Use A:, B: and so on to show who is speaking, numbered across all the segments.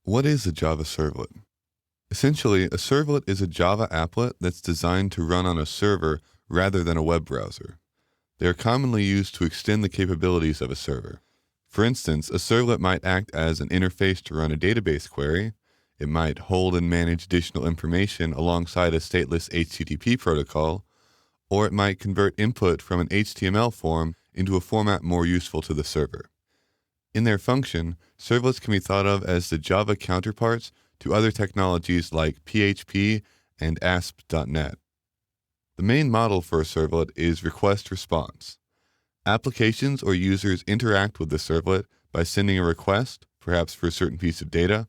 A: What is a Java servlet? Essentially, a servlet is a Java applet that's designed to run on a server rather than a web browser. They are commonly used to extend the capabilities of a server. For instance, a servlet might act as an interface to run a database query. It might hold and manage additional information alongside a stateless HTTP protocol, or it might convert input from an HTML form into a format more useful to the server. In their function, servlets can be thought of as the Java counterparts to other technologies like PHP and ASP.NET. The main model for a servlet is request response. Applications or users interact with the servlet by sending a request, perhaps for a certain piece of data.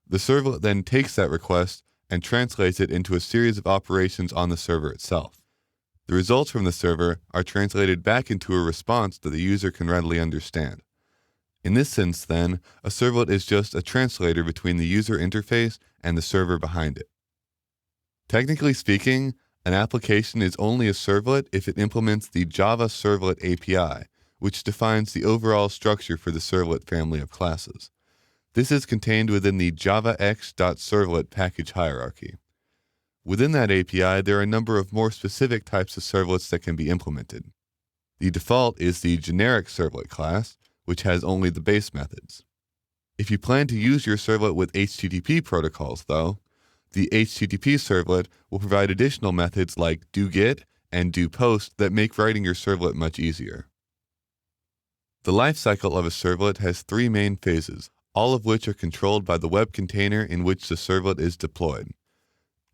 A: The servlet then takes that request and translates it into a series of operations on the server itself. The results from the server are translated back into a response that the user can readily understand. In this sense, then, a servlet is just a translator between the user interface and the server behind it. Technically speaking, an application is only a servlet if it implements the Java Servlet API, which defines the overall structure for the servlet family of classes. This is contained within the javax.servlet package hierarchy. Within that API, there are a number of more specific types of servlets that can be implemented. The default is the generic servlet class, which has only the base methods. If you plan to use your servlet with HTTP protocols, though, the HTTP servlet will provide additional methods like doGet and doPost that make writing your servlet much easier. The lifecycle of a servlet has three main phases, all of which are controlled by the web container in which the servlet is deployed.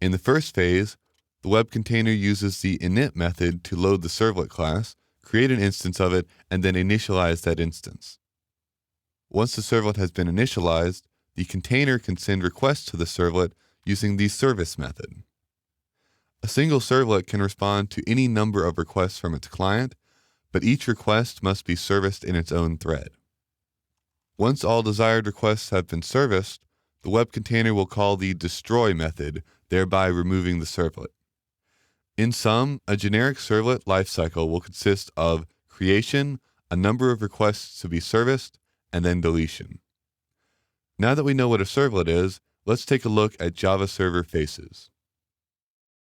A: In the first phase, the web container uses the init method to load the servlet class, create an instance of it, and then initialize that instance. Once the servlet has been initialized, the container can send requests to the servlet using the service method. A single servlet can respond to any number of requests from its client, but each request must be serviced in its own thread. Once all desired requests have been serviced, the web container will call the destroy method, thereby removing the servlet. In sum, a generic servlet lifecycle will consist of creation, a number of requests to be serviced, and then deletion. Now that we know what a servlet is, let's take a look at Java server faces.